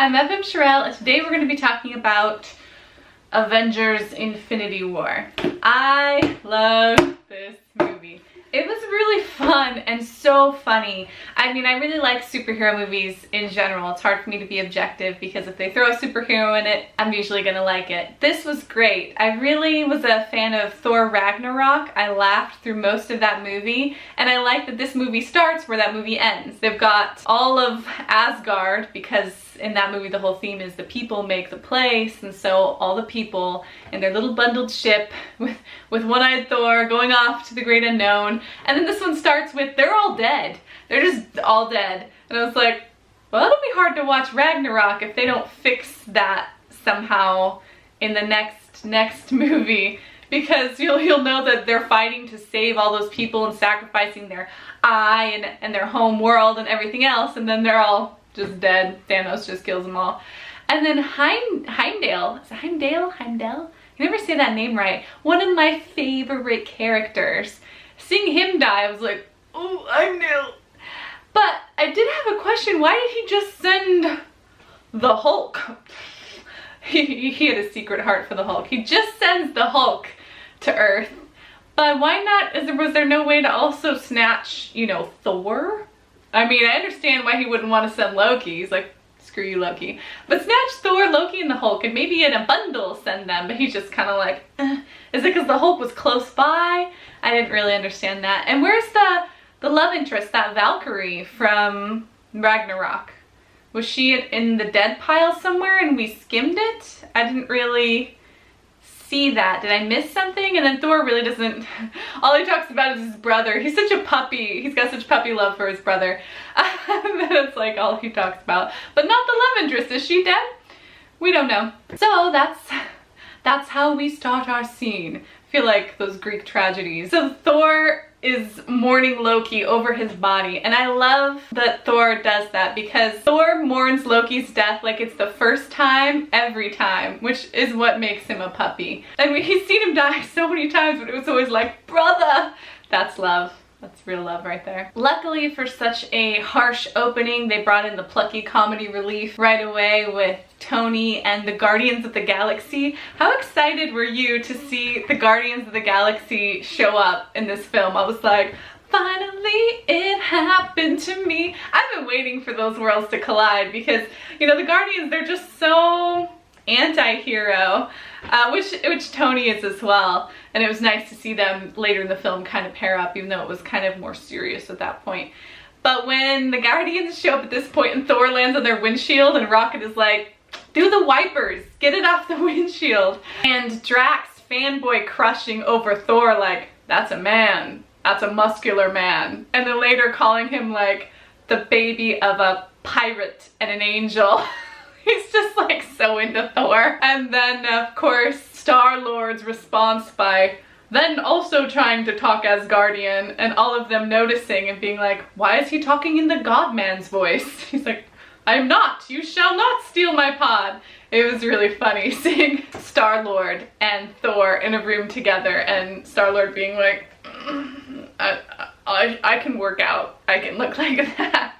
I'm Sherrill, and today we're going to be talking about Avengers Infinity War. I love this movie. It was really fun and so funny. I mean, I really like superhero movies in general. It's hard for me to be objective because if they throw a superhero in it, I'm usually gonna like it. This was great. I really was a fan of Thor Ragnarok. I laughed through most of that movie, and I like that this movie starts where that movie ends. They've got all of Asgard, because in that movie the whole theme is the people make the place, and so all the people in their little bundled ship with one-eyed Thor going off to the great unknown. And then this one starts with they're all dead. They're just all dead. And I was like, well, it'll be hard to watch Ragnarok if they don't fix that somehow in the next movie, because you'll know that they're fighting to save all those people and sacrificing their eye and their home world and everything else, and then they're all just dead. Thanos just kills them all. And then Heimdal, is it Heimdal? Heimdal? I never say that name right. One of my favorite characters. Seeing him die, I was like, oh, Heimdal. But I did have a question. Why did he just send the Hulk? He had a secret heart for the Hulk. He just sends the Hulk to Earth. But why not, was there no way to also snatch, you know, Thor? I mean, I understand why he wouldn't want to send Loki. He's like, screw you, Loki. But snatch Thor, Loki, and the Hulk, and maybe in a bundle send them. But he's just kind of like, Is it because the Hulk was close by? I didn't really understand that. And where's the love interest, that Valkyrie from Ragnarok? Was she in the dead pile somewhere and we skimmed it? I didn't really see that. Did I miss something? And then Thor really doesn't, all he talks about is his brother. He's such a puppy. He's got such puppy love for his brother. That's like all he talks about. But not the love interest. Is she dead? We don't know. So that's how we start our scene. I feel like those Greek tragedies. So Thor is mourning Loki over his body, and I love that Thor does that, because Thor mourns Loki's death like it's the first time every time, which is what makes him a puppy. And he's seen him die so many times, but it was always like, brother! That's love. That's real love right there. Luckily for such a harsh opening, they brought in the plucky comedy relief right away with Tony and the Guardians of the Galaxy. How excited were you to see the Guardians of the Galaxy show up in this film? I was like, finally it happened to me. I've been waiting for those worlds to collide because, you know, the Guardians, they're just so anti-hero, which Tony is as well. And it was nice to see them later in the film kind of pair up, even though it was kind of more serious at that point. But when the Guardians show up at this point and Thor lands on their windshield and Rocket is like, do the wipers, get it off the windshield. And Drax fanboy crushing over Thor like, that's a man, that's a muscular man. And then later calling him like the baby of a pirate and an angel. He's just like so into Thor. And then of course Star-Lord's response by then also trying to talk Asgardian, and all of them noticing and being like, why is he talking in the God-man's voice? He's like, I'm not, you shall not steal my pod. It was really funny seeing Star-Lord and Thor in a room together, and Star-Lord being like, I can work out, I can look like that.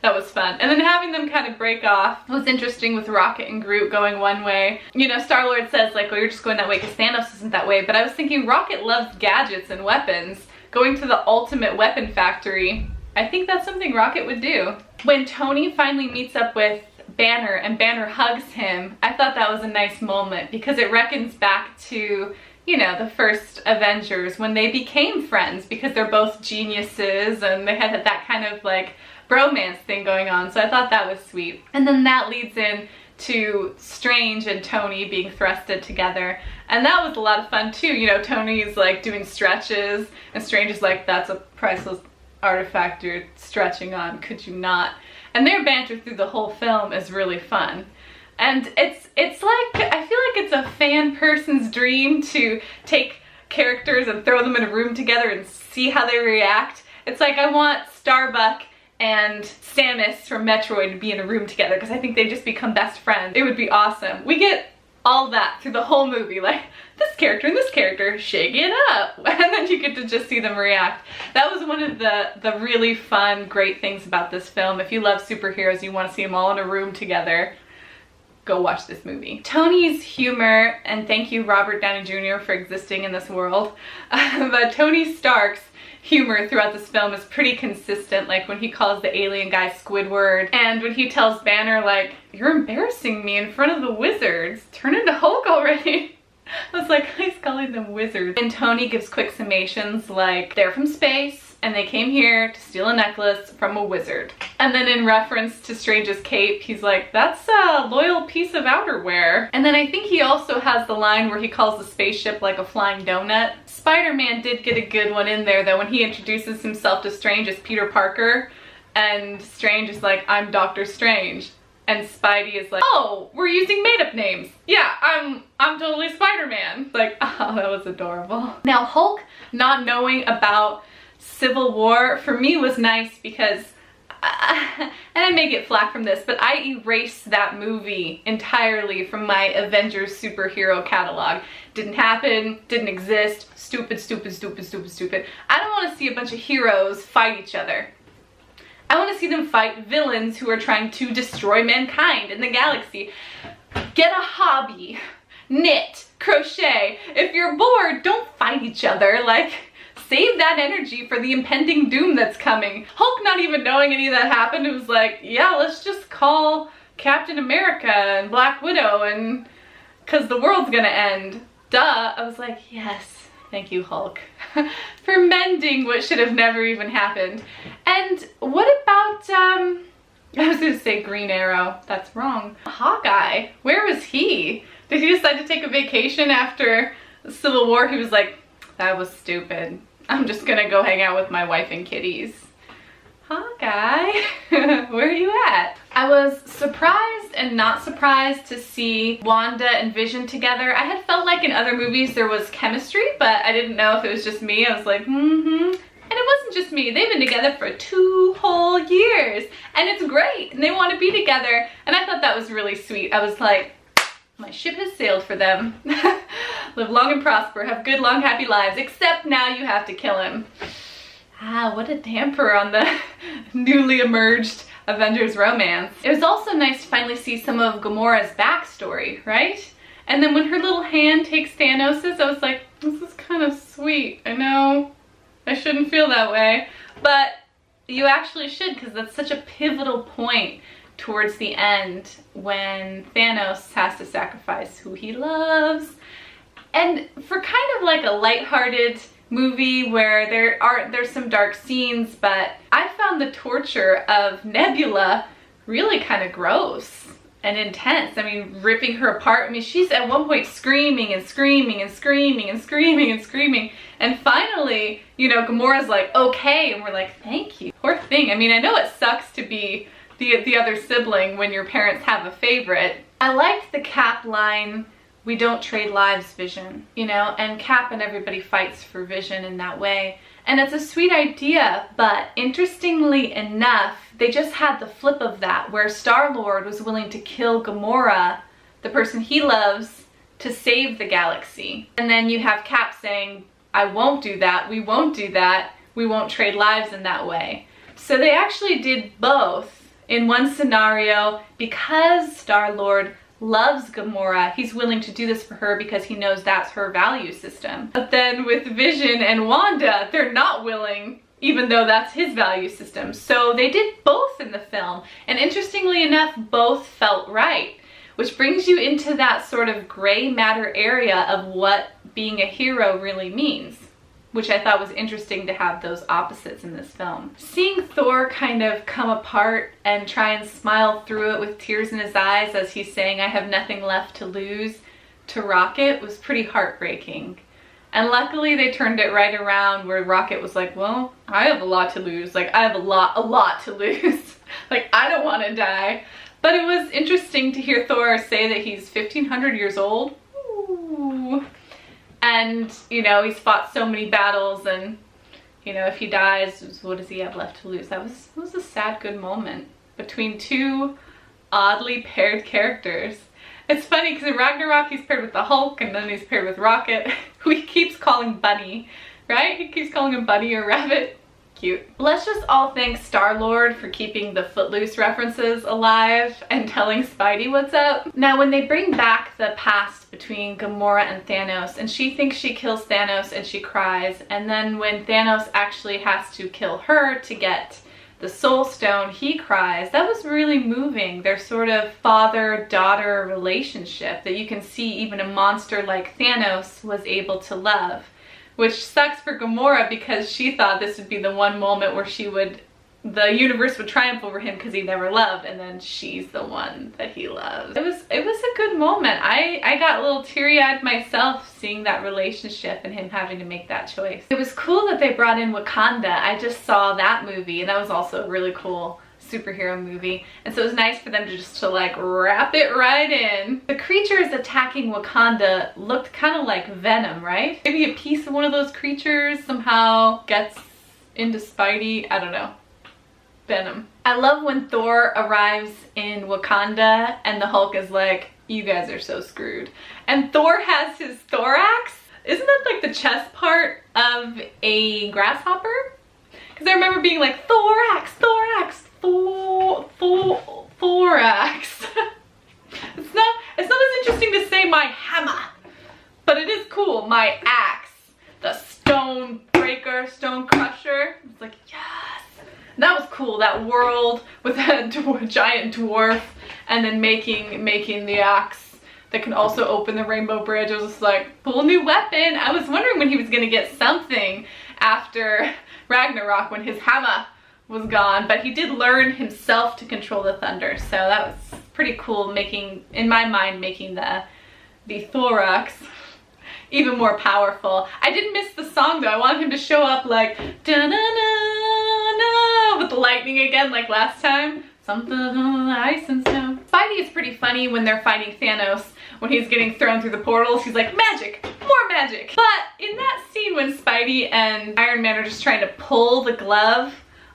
That was fun. And then having them kind of break off was interesting, with Rocket and Groot going one way. You know, Star-Lord says like, well, you're just going that way because Thanos isn't that way. But I was thinking Rocket loves gadgets and weapons. Going to the ultimate weapon factory, I think that's something Rocket would do. When Tony finally meets up with Banner and Banner hugs him, I thought that was a nice moment because it reckons back to, you know, the first Avengers when they became friends because they're both geniuses and they had that kind of like bromance thing going on. So I thought that was sweet. And then that leads in to Strange and Tony being thrusted together. And that was a lot of fun too. You know, Tony's like doing stretches and Strange is like, that's a priceless artifact you're stretching on, could you not? And their banter through the whole film is really fun. And it's like, I feel like it's a fan person's dream to take characters and throw them in a room together and see how they react. It's like, I want Starbuck and Samus from Metroid to be in a room together because I think they just become best friends. It would be awesome. We get all that through the whole movie, like this character and this character, shake it up, and then you get to just see them react. That was one of the really fun, great things about this film. If you love superheroes, you want to see them all in a room together, go watch this movie. Tony's humor, and thank you Robert Downey Jr. for existing in this world, but Tony Stark's humor throughout this film is pretty consistent, like when he calls the alien guy Squidward, and when he tells Banner, like, you're embarrassing me in front of the wizards, turn into Hulk already. I was like, he's calling them wizards. And Tony gives quick summations like, they're from space and they came here to steal a necklace from a wizard. And then in reference to Strange's cape, he's like, that's a loyal piece of outerwear. And then I think he also has the line where he calls the spaceship like a flying donut. Spider-Man did get a good one in there though, when he introduces himself to Strange as Peter Parker, and Strange is like, I'm Dr. Strange. And Spidey is like, oh, we're using made-up names. Yeah, I'm totally Spider-Man. Like, oh, that was adorable. Now, Hulk not knowing about Civil War for me was nice because, and I may get flack from this, but I erased that movie entirely from my Avengers superhero catalog. Didn't happen, didn't exist, stupid, stupid, stupid, stupid, stupid. I don't want to see a bunch of heroes fight each other. I want to see them fight villains who are trying to destroy mankind in the galaxy. Get a hobby, knit, crochet. If you're bored, don't fight each other. Like, save that energy for the impending doom that's coming. Hulk not even knowing any of that happened, it was like, yeah, let's just call Captain America and Black Widow, and because the world's gonna end. Duh. I was like, yes. Thank you, Hulk, for mending what should have never even happened. And what about, I was gonna say Green Arrow, that's wrong. Hawkeye, where was he? Did he decide to take a vacation after the Civil War? He was like, that was stupid. I'm just gonna go hang out with my wife and kitties. Hawkeye, where are you at? I was surprised and not surprised to see Wanda and Vision together. I had felt like in other movies there was chemistry, but I didn't know if it was just me. I was like, And it wasn't just me. They've been together for 2 whole years, and it's great, and they want to be together, and I thought that was really sweet. I was like, my ship has sailed for them. Live long and prosper, have good, long, happy lives, except now you have to kill him. Ah, what a damper on the newly emerged Avengers romance. It was also nice to finally see some of Gamora's backstory, right? And then when her little hand takes Thanos's, I was like, this is kind of sweet. I know I shouldn't feel that way, but you actually should, because that's such a pivotal point towards the end when Thanos has to sacrifice who he loves. And for kind of like a lighthearted movie where there's some dark scenes, but I found the torture of Nebula really kind of gross and intense. I mean, ripping her apart. I mean, she's at one point screaming and screaming and screaming and screaming and screaming, and finally, you know, Gamora's like, okay, and we're like, thank you. Poor thing. I mean, I know it sucks to be the other sibling when your parents have a favorite. I liked the Cap line, we don't trade lives, Vision, you know, and Cap and everybody fights for Vision in that way. And it's a sweet idea, but interestingly enough, they just had the flip of that, where Star-Lord was willing to kill Gamora, the person he loves, to save the galaxy. And then you have Cap saying, I won't do that, we won't do that, we won't trade lives in that way. So they actually did both in one scenario. Because Star-Lord loves Gamora, he's willing to do this for her because he knows that's her value system. But then with Vision and Wanda, they're not willing, even though that's his value system. So they did both in the film, and interestingly enough, both felt right, which brings you into that sort of gray matter area of what being a hero really means, which I thought was interesting to have those opposites in this film. Seeing Thor kind of come apart and try and smile through it with tears in his eyes as he's saying, I have nothing left to lose, to Rocket was pretty heartbreaking. And luckily they turned it right around where Rocket was like, well, I have a lot to lose. Like, I have a lot to lose. Like, I don't want to die. But it was interesting to hear Thor say that he's 1,500 years old. Ooh. And, you know, he's fought so many battles, and, you know, if he dies, what does he have left to lose? That was a sad, good moment between two oddly paired characters. It's funny because in Ragnarok he's paired with the Hulk and then he's paired with Rocket, who he keeps calling Bunny, right? He keeps calling him Bunny or Rabbit. Cute. Let's just all thank Star-Lord for keeping the Footloose references alive and telling Spidey what's up. Now when they bring back the past between Gamora and Thanos, and she thinks she kills Thanos and she cries, and then when Thanos actually has to kill her to get the Soul Stone, he cries. That was really moving. Their sort of father-daughter relationship that you can see even a monster like Thanos was able to love. Which sucks for Gamora because she thought this would be the one moment where the universe would triumph over him because he never loved, and then she's the one that he loves. It was a good moment. I got a little teary-eyed myself seeing that relationship and him having to make that choice. It was cool that they brought in Wakanda. I just saw that movie and that was also a really cool superhero movie, and so it was nice for them to like wrap it right in. The creatures attacking Wakanda looked kind of like Venom, right? Maybe a piece of one of those creatures somehow gets into Spidey. I don't know. Venom. I love when Thor arrives in Wakanda and the Hulk is like, you guys are so screwed. And Thor has his thorax. Isn't that like the chest part of a grasshopper? Because I remember being like, thorax, thorax, thorax. It's not as interesting to say my hammer, but it is cool. My axe, the stone breaker, stone crusher. It's like, yes. And that was cool. That world with a giant dwarf and then making the axe that can also open the Rainbow Bridge. It was just like, cool new weapon. I was wondering when he was gonna get something after Ragnarok when his hammer was gone, but he did learn himself to control the thunder, so that was pretty cool, making, in my mind, making the thorax even more powerful. I didn't miss the song though. I wanted him to show up like da-na-na-na with the lightning again like last time. Something on the ice and snow. Spidey is pretty funny when they're fighting Thanos. When he's getting thrown through the portals, he's like, magic, more magic. But in that scene when Spidey and Iron Man are just trying to pull the glove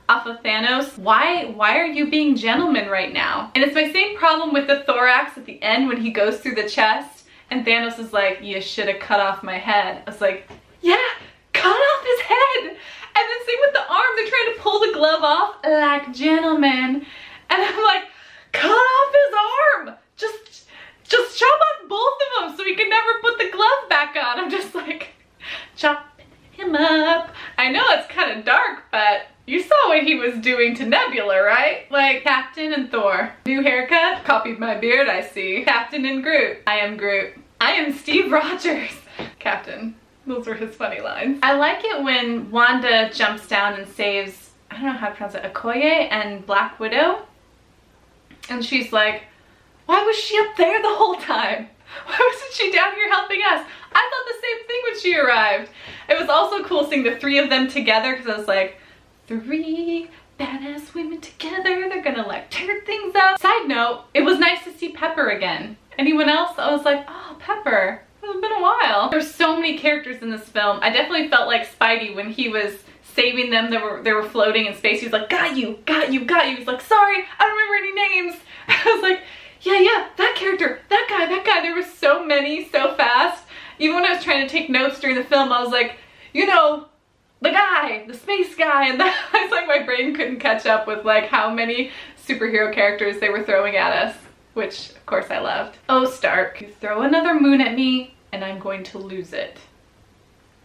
off of Thanos, why are you being gentlemen right now? And it's my same problem with the thorax at the end when he goes through the chest and Thanos is like, you should have cut off my head. I was like, yeah, cut off his head. And then same with the arm, they're trying to pull the glove off like gentlemen. And I'm like, cut off his arm. Just chop off both of them so he can never put the glove back on. I'm just like, chop him up. I know it's kind of dark, but you saw what he was doing to Nebula, right? Like Captain and Thor. New haircut, copied my beard, I see. Captain and Groot. I am Groot. I am Steve Rogers. Captain. Those were his funny lines. I like it when Wanda jumps down and saves, I don't know how to pronounce it, Okoye and Black Widow. And she's like, why was she up there the whole time? Why wasn't she down here helping us? I thought the same thing when she arrived. It was also cool seeing the three of them together because I was like, 3 badass women together, they're gonna like tear things up. Side note, it was nice to see Pepper again. Anyone else? I was like, oh, Pepper, it's been a while. There's so many characters in this film. I definitely felt like Spidey when he was saving them. They were floating in space. He was like, got you, got you, got you. He's like, sorry, I don't remember any names. I was like, yeah, that character, that guy. There were so many, so fast. Even when I was trying to take notes during the film, I was like, you know, the guy, the space guy, and that, it's like my brain couldn't catch up with like how many superhero characters they were throwing at us, which of course I loved. Oh, Stark, you throw another moon at me and I'm going to lose it.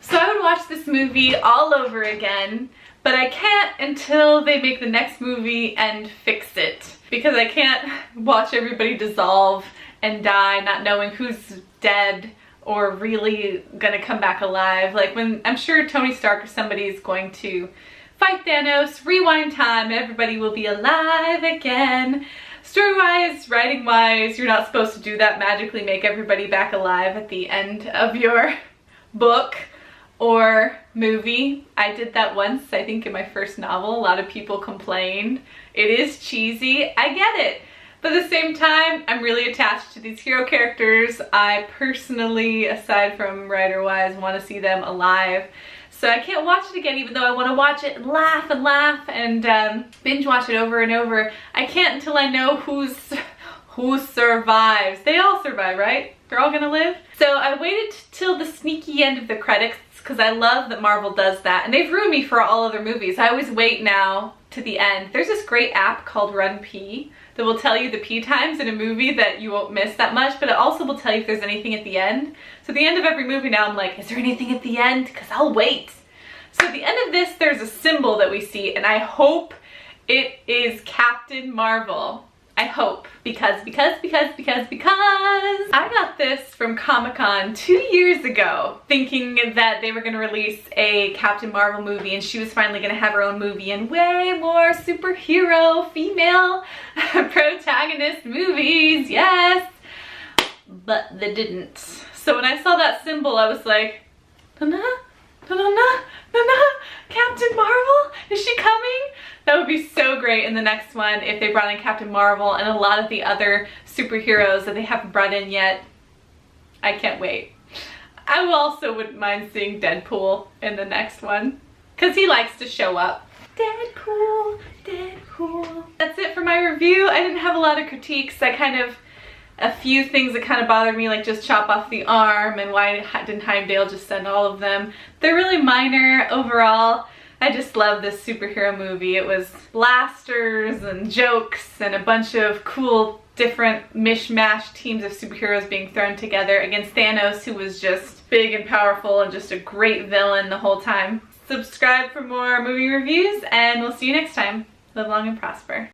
So I would watch this movie all over again, but I can't until they make the next movie and fix it. Because I can't watch everybody dissolve and die not knowing who's dead or really gonna come back alive. Like when, I'm sure Tony Stark or somebody is going to fight Thanos, rewind time, and everybody will be alive again. Story-wise, writing-wise, you're not supposed to do that, magically make everybody back alive at the end of your book or movie. I did that once, I think in my first novel. A lot of people complained. It is cheesy, I get it. But at the same time, I'm really attached to these hero characters. I personally, aside from writer-wise, want to see them alive. So I can't watch it again, even though I want to watch it and laugh and binge watch it over and over. I can't until I know who's who survives. They all survive, right? They're all gonna live. So I waited till the sneaky end of the credits because I love that Marvel does that, and they've ruined me for all other movies. I always wait now to the end. There's this great app called Run Pee that will tell you the pee times in a movie that you won't miss that much, but it also will tell you if there's anything at the end. So at the end of every movie now I'm like, is there anything at the end? Because I'll wait. So at the end of this, there's a symbol that we see, and I hope it is Captain Marvel. I hope, because I got this from Comic-Con 2 years ago, thinking that they were gonna release a Captain Marvel movie and she was finally gonna have her own movie and way more superhero female protagonist movies, yes, but they didn't. So when I saw that symbol, I was like, Captain Marvel? Is she coming? That would be so great in the next one if they brought in Captain Marvel and a lot of the other superheroes that they haven't brought in yet. I can't wait. I also wouldn't mind seeing Deadpool in the next one because he likes to show up. Deadpool, Deadpool. That's it for my review. I didn't have a lot of critiques. A few things that kind of bothered me, like just chop off the arm and why didn't Heimdal just send all of them. They're really minor overall. I just love this superhero movie. It was blasters and jokes and a bunch of cool different mishmash teams of superheroes being thrown together against Thanos, who was just big and powerful and just a great villain the whole time. Subscribe for more movie reviews and we'll see you next time. Live long and prosper.